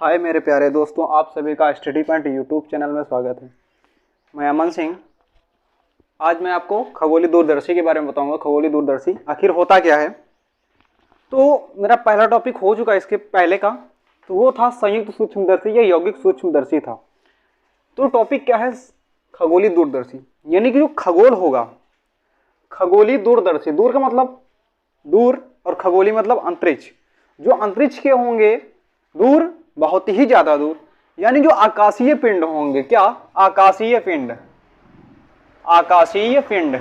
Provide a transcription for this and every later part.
हाय मेरे प्यारे दोस्तों, आप सभी का स्टडी पॉइंट यूट्यूब चैनल में स्वागत है। मैं अमन सिंह। आज मैं आपको खगोलीय दूरदर्शी के बारे में बताऊंगा। खगोलीय दूरदर्शी आखिर होता क्या है। तो मेरा पहला टॉपिक हो चुका है इसके पहले का, तो वो था संयुक्त सूक्ष्मदर्शी या यौगिक सूक्ष्मदर्शी था। तो टॉपिक क्या है, खगोलीय दूरदर्शी, यानी कि जो खगोल होगा। खगोलीय दूरदर्शी, दूर का मतलब दूर और खगोलीय मतलब अंतरिक्ष। जो अंतरिक्ष के होंगे दूर, बहुत ही ज्यादा दूर, यानी जो आकाशीय पिंड होंगे। क्या? आकाशीय पिंड। आकाशीय पिंड,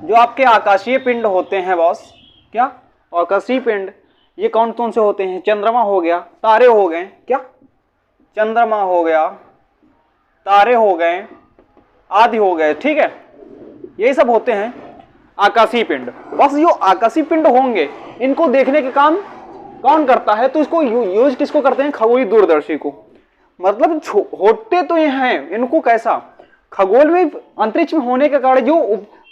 जो आपके आकाशीय पिंड होते हैं बॉस, क्या आकाशीय पिंड, ये कौन कौन से होते हैं? चंद्रमा हो गया, तारे हो गए, क्या चंद्रमा हो गया, तारे हो गए, आदि हो गए, ठीक है। यही सब होते हैं आकाशीय पिंड। बस जो आकाशीय पिंड होंगे इनको देखने के काम कौन करता है? तो इसको यूज किसको करते हैं? खगोलीय दूरदर्शी को। मतलब होते तो ये हैं, इनको कैसा, खगोल में अंतरिक्ष में होने के कारण जो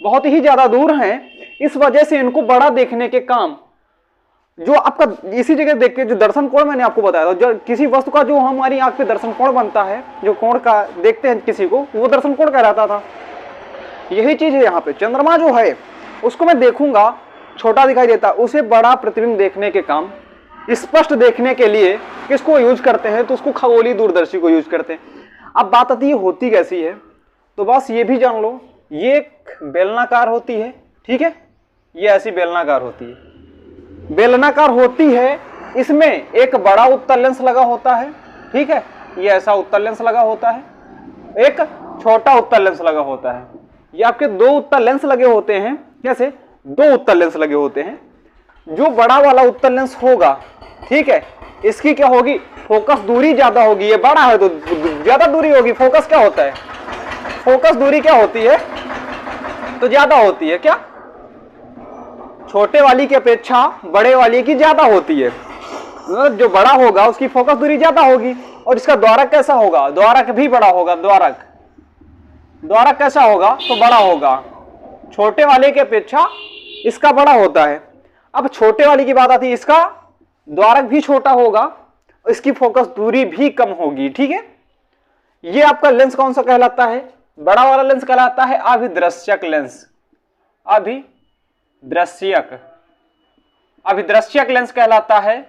बहुत ही ज्यादा दूर हैं, इस वजह से इनको बड़ा देखने के काम, जो आपका इसी जगह देख के जो दर्शन कोण मैंने आपको बताया था, जो किसी वस्तु का जो हमारी आंख पे दर्शन कोण बनता है, जो कोण का देखते हैं किसी को, वो दर्शन कोण कहलाता था। यही चीज है यहाँ पे। चंद्रमा जो है उसको मैं देखूंगा, छोटा दिखाई देता, उसे बड़ा प्रतिबिंब देखने के काम, स्पष्ट देखने के लिए किसको यूज करते हैं? तो उसको खगोलीय दूरदर्शी को यूज करते हैं। अब बात आती है होती कैसी है, तो बस ये भी जान लो, ये एक बेलनाकार होती है, ठीक है। ये ऐसी बेलनाकार होती है, बेलनाकार होती है। इसमें एक बड़ा उत्तल लेंस लगा होता है, ठीक है। ये ऐसा उत्तल लेंस लगा होता है, एक छोटा उत्तल लेंस लगा होता है। ये आपके दो उत्तल लेंस लगे होते हैं। कैसे? दो उत्तल लेंस लगे होते हैं। जो बड़ा वाला उत्तल लेंस होगा, ठीक है, इसकी क्या होगी? फोकस दूरी ज्यादा होगी। ये बड़ा है तो ज्यादा दूरी होगी। फोकस क्या होता है? फोकस दूरी क्या होती है? तो ज्यादा होती है। क्या? छोटे वाली की अपेक्षा बड़े वाली की ज्यादा होती है। जो बड़ा होगा उसकी फोकस दूरी ज्यादा होगी। और इसका द्वारक कैसा होगा? द्वारक भी बड़ा होगा। द्वारक, द्वारक कैसा होगा? तो बड़ा होगा। छोटे वाले की अपेक्षा इसका बड़ा होता है। अब छोटे वाली की बात आती है, इसका द्वारक भी छोटा होगा, इसकी फोकस दूरी भी कम होगी, ठीक है। ये आपका लेंस कौन सा कहलाता है? बड़ा वाला लेंस कहलाता है अभिदृश्यक लेंस। अभिदृश्यक, अभिदृश्यक लेंस कहलाता है,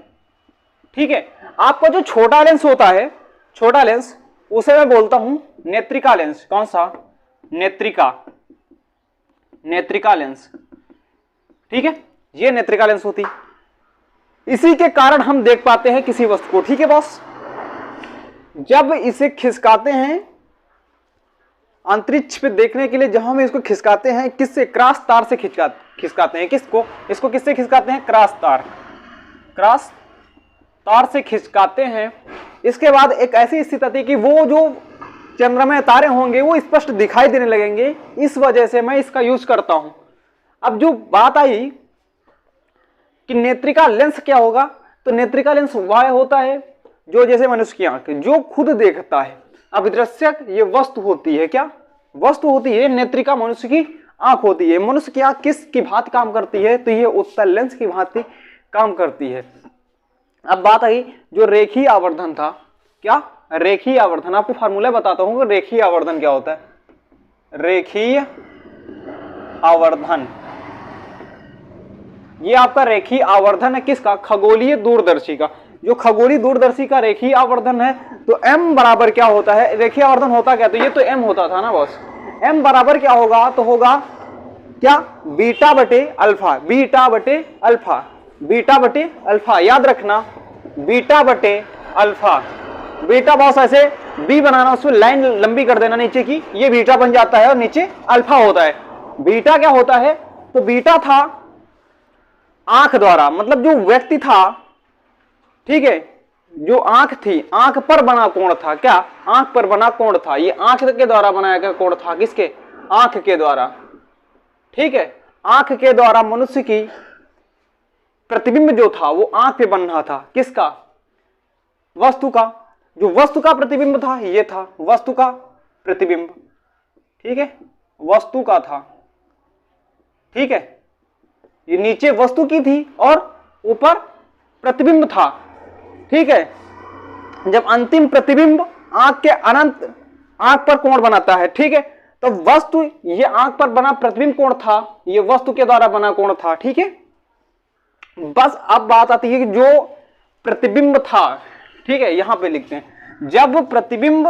ठीक है। आपका जो छोटा लेंस होता है, छोटा लेंस, उसे मैं बोलता हूं नेत्रिका लेंस। कौन सा? नेत्रिका, नेत्रिका लेंस, ठीक है। ये नेत्रिका लेंस होती, इसी के कारण हम देख पाते हैं किसी वस्तु को, ठीक है बॉस। जब इसे खिसकाते हैं अंतरिक्ष पे देखने के लिए, जहां हम इसको खिसकाते हैं, किससे? क्रॉस तार से खिसकाते हैं। किसको? इसको किससे खिसकाते हैं? क्रॉस तार, क्रॉस तार से खिसकाते हैं। इसके बाद एक ऐसी स्थिति आती है कि वो जो चंद्रमा तारे होंगे वो स्पष्ट दिखाई देने लगेंगे। इस वजह से मैं इसका यूज करता हूं। अब जो बात आई कि नेत्रिका लेंस क्या होगा, तो नेत्रिका लेंस वह होता है जो जैसे मनुष्य की आंख, जो खुद देखता है। अभिदृश्यक ये वस्तु होती है। क्या वस्तु होती है? नेत्रिका मनुष्य की आंख होती है। मनुष्य की आंख किस की भांति काम करती है? तो ये उत्तल लेंस की भांति काम करती है। अब बात आई जो रेखीय आवर्धन था। क्या? रेखीय आवर्धन, आपको फार्मूला बताता हूं कि रेखीय आवर्धन क्या होता है। रेखीय आवर्धन, ये आपका रेखीय आवर्धन है किसका? खगोलीय दूरदर्शी का। जो खगोलीय दूरदर्शी का रेखीय आवर्धन है, तो m बराबर क्या होता है? रेखीय आवर्धन होता क्या? तो ये तो m होता था ना बॉस। m बराबर क्या होगा? तो होगा क्या? बीटा बटे अल्फा, बीटा बटे अल्फा, बीटा बटे अल्फा। याद रखना, बीटा बटे अल्फा। बीटा बॉस ऐसे b बनाना, उसमें लाइन लंबी कर देना नीचे की, ये बीटा बन जाता है और नीचे अल्फा होता है। बीटा क्या होता है? तो बीटा था आंख द्वारा, मतलब जो व्यक्ति था, ठीक है, जो आंख थी, आंख पर बना कोण था। क्या? आंख पर बना कोण था। ये आंख के द्वारा बनाया गया कोण था। किसके? आंख के द्वारा, ठीक है। आंख के द्वारा मनुष्य की प्रतिबिंब जो था वो आंख पे बन रहा था। किसका? वस्तु का। जो वस्तु का प्रतिबिंब था ये था वस्तु का प्रतिबिंब, ठीक है, वस्तु का था, ठीक है। ये नीचे वस्तु की थी और ऊपर प्रतिबिंब था। ठीक है। जब अंतिम प्रतिबिंब आंख के अनंत आंख पर कोण बनाता है, ठीक है, तो वस्तु ये आंख पर बना प्रतिबिंब कोण था, ये वस्तु के द्वारा बना कोण था, ठीक है। बस अब बात आती है कि जो प्रतिबिंब था, ठीक है, यहां पे लिखते हैं, जब प्रतिबिंब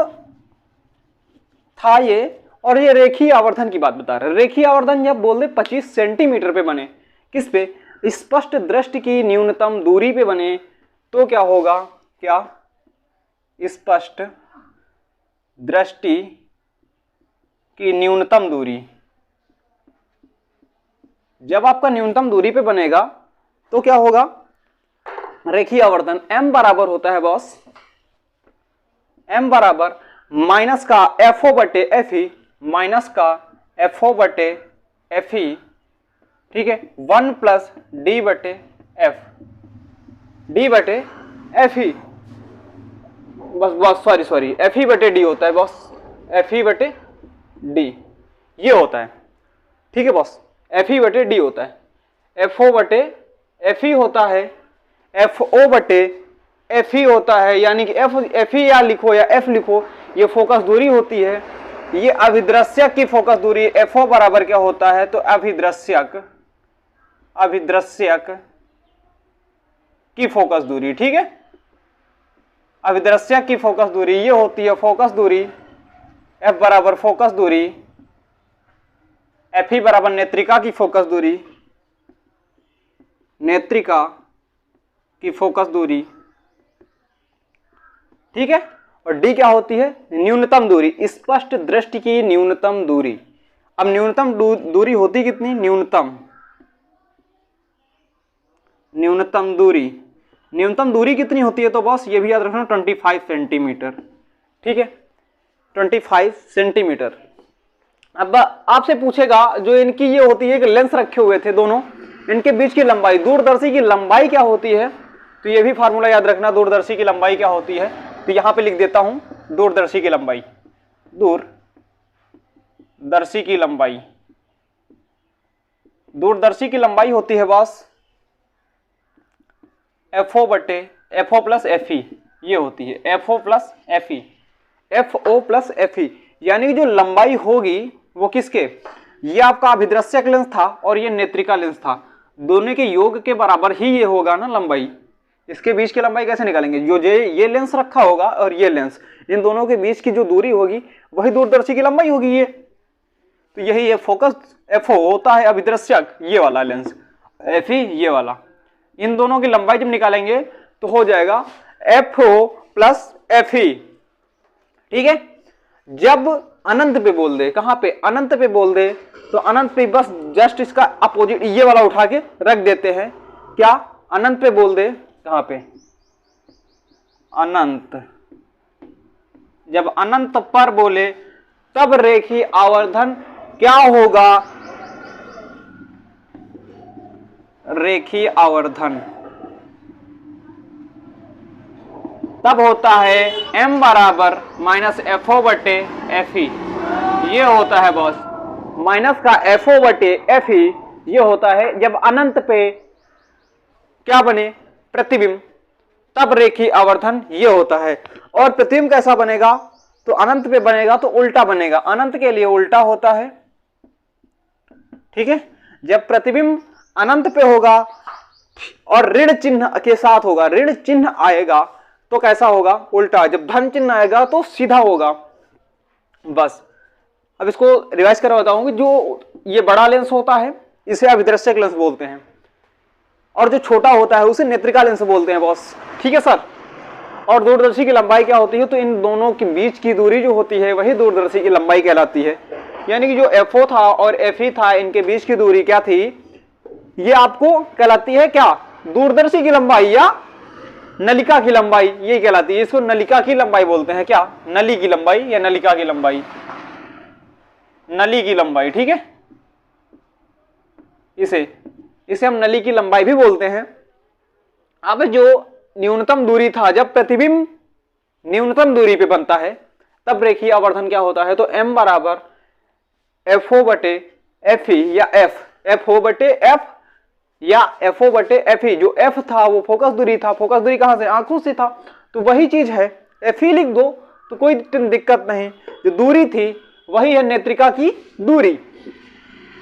था ये, और ये रेखीय आवर्धन की बात बता रहे हैं। रेखीय आवर्धन जब बोल दे 25 सेंटीमीटर पे बने, किस पे, स्पष्ट दृष्टि की न्यूनतम दूरी पे बने, तो क्या होगा, क्या, स्पष्ट दृष्टि की न्यूनतम दूरी। जब आपका न्यूनतम दूरी पे बनेगा तो क्या होगा, रेखीय आवर्धन m बराबर होता है बॉस, m बराबर माइनस का FO बटे FE, माइनस का FO बटे FE, ठीक है, 1 प्लस D बटे F, D बटे FE, बस सॉरी FE बटे D होता है बॉस, FE बटे D ये होता है, ठीक है बॉस, FE बटे D होता है, FO बटे FE होता है, FO बटे FE होता है, यानी कि FE या लिखो या F लिखो, ये फोकस दूरी होती है, ये अभिदृश्यक की फोकस दूरी। FO बराबर क्या होता है, तो अभिदृश्यक की फोकस दूरी, ठीक है, अभिदृश्यक की फोकस दूरी ये होती है फोकस दूरी, F बराबर फोकस दूरी, FE बराबर नेत्रिका की फोकस दूरी, नेत्रिका की फोकस दूरी, ठीक है, और D क्या होती है, न्यूनतम दूरी, स्पष्ट दृष्टि की न्यूनतम दूरी। अब न्यूनतम दूरी होती कितनी, न्यूनतम दूरी कितनी होती है, तो बॉस ये भी याद रखना 25 सेंटीमीटर, ठीक है, 25 सेंटीमीटर। अब आपसे पूछेगा, जो इनकी ये होती है कि लेंस रखे हुए थे दोनों, इनके बीच की लंबाई, दूरदर्शी की लंबाई क्या होती है, तो ये भी फार्मूला याद रखना, दूरदर्शी की लंबाई क्या होती है, तो यहां पे लिख देता हूं, दूरदर्शी की लंबाई, दूरदर्शी की लंबाई होती है बॉस FO बटे FO प्लस FE, ये होती है FO plus FE, FO plus FE, यानी कि जो लंबाई होगी वो किसके, ये आपका अभिदृश्यक लेंस था और ये नेत्रिका लेंस था, दोनों के योग के बराबर ही ये होगा ना लंबाई। इसके बीच की लंबाई कैसे निकालेंगे, जो ये लेंस रखा होगा और ये लेंस, इन दोनों के बीच की जो दूरी होगी वही दूरदर्शी की लंबाई होगी ये, तो यही ये फोकस FO होता है अभिदृश्यक, ये वाला लेंस FE ये वाला, इन दोनों की लंबाई जब निकालेंगे तो हो जाएगा FO प्लस FE, ठीक है। जब अनंत पे बोल दे, कहां पे, अनंत पे बोल दे, तो अनंत पे बस जस्ट इसका अपोजिट ये वाला उठा के रख देते हैं, क्या, अनंत पे बोल दे, कहां पे, अनंत, जब अनंत पर बोले तब रेखीय आवर्धन क्या होगा, रेखीय आवर्धन तब होता है m बराबर माइनस FO बटे FE, ये होता है बॉस, माइनस का FO बटे FE ये होता है जब अनंत पे क्या बने, प्रतिबिंब, तब रेखीय आवर्धन ये होता है। और प्रतिबिंब कैसा बनेगा, तो अनंत पे बनेगा तो उल्टा बनेगा, अनंत के लिए उल्टा होता है, ठीक है। जब प्रतिबिंब अनंत पे होगा और ऋण चिन्ह के साथ होगा, ऋण चिन्ह आएगा तो कैसा होगा, उल्टा, जब धन चिन्ह आएगा तो सीधा होगा। बस अब इसको रिवाइज कर बताऊं कि जो ये बड़ा लेंस होता है इसे अभिदृश्यक लेंस बोलते हैं, और जो छोटा होता है उसे नेत्रिका लेंस बोलते हैं बॉस, ठीक है सर। और दूरदर्शी की लंबाई क्या होती है, तो इन दोनों के बीच की दूरी जो होती है वही दूरदर्शी की लंबाई कहलाती है, यानी कि जो FO था और FE था इनके बीच की दूरी क्या थी, ये आपको कहलाती है क्या, दूरदर्शी की लंबाई या नलिका की लंबाई, ये कहलाती है, इसको नलिका की लंबाई बोलते हैं, क्या, नली की लंबाई या नलिका की लंबाई, नली की लंबाई, ठीक है, इसे हम नली की लंबाई भी बोलते हैं। अब जो न्यूनतम दूरी था, जब प्रतिबिंब न्यूनतम दूरी पे बनता है तब रेखीय आवर्धन क्या होता है, तो m बराबर FO बटे FE या FO बटे F या FO बटे FE, जो F था वो फोकस दूरी था, फोकस दूरी कहां से, आंखों से था, तो वही चीज है, FE लिख दो तो कोई दिक्कत नहीं। जो दूरी थी वही है नेत्रिका की दूरी,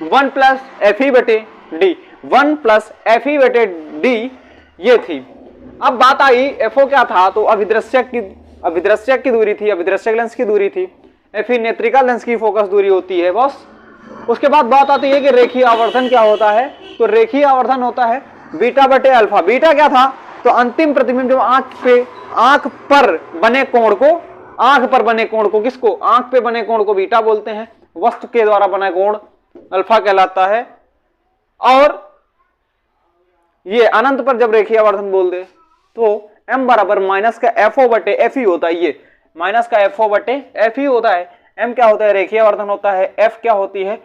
1 प्लस FE बटे D, 1 प्लस FE बटे D ये थी। अब बात आई FO क्या था, तो अभिदृश्यक की दूरी थी, अभिदृश्यक लेंस की दूरी थी, FE नेत्रिका लेंस की फोकस दूरी होती है बॉस। उसके बाद बात आती है कि रेखीय आवर्धन क्या होता है, तो रेखीय आवर्धन होता है बीटा बटे अल्फा। बीटा क्या था, तो अंतिम प्रतिबिंब जो आंख पर बने कोण को किसको, आंख पे बने कोण को बीटा बोलते हैं, वस्तु के द्वारा बना कोण अल्फा कहलाता है। और ये अनंत पर जब रेखीय आवर्धन बोल दे तो m बराबर माइनस का FO बटे FE होता है, ये माइनस का FO बटे FE होता है। m क्या होता है, रेखीय आवर्धन होता है, f क्या होती है,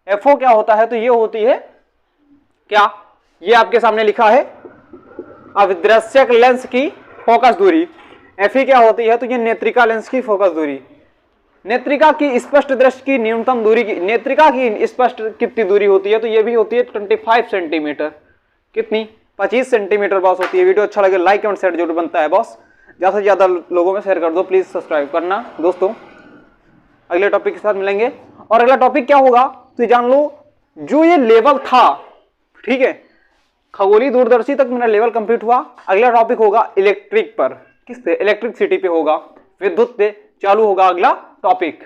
FO क्या होता है, तो ये होती है क्या, ये आपके सामने लिखा है अभिदृश्यक लेंस की फोकस दूरी। FE क्या होती है, तो ये नेत्रिका लेंस की फोकस दूरी। नेत्रिका की स्पष्ट दृष्टि की न्यूनतम दूरी की, नेत्रिका की स्पष्ट कितनी दूरी होती है, तो ये भी होती है 25 सेंटीमीटर, कितनी, 25 सेंटीमीटर बॉस होती है। वीडियो अच्छा लगे लाइक कमेंट शेयर जरूर बनता है बॉस, ज्यादा से ज्यादा लोगों में शेयर कर दो, प्लीज सब्सक्राइब करना दोस्तों। अगले टॉपिक के साथ मिलेंगे, और अगला टॉपिक क्या होगा तो जान लो, जो ये लेवल था, ठीक है, खगोलीय दूरदर्शी तक मेरा लेवल कंप्लीट हुआ। अगला टॉपिक होगा इलेक्ट्रिक पर, किस पे, इलेक्ट्रिसिटी पे होगा, विद्युत पे चालू होगा अगला टॉपिक।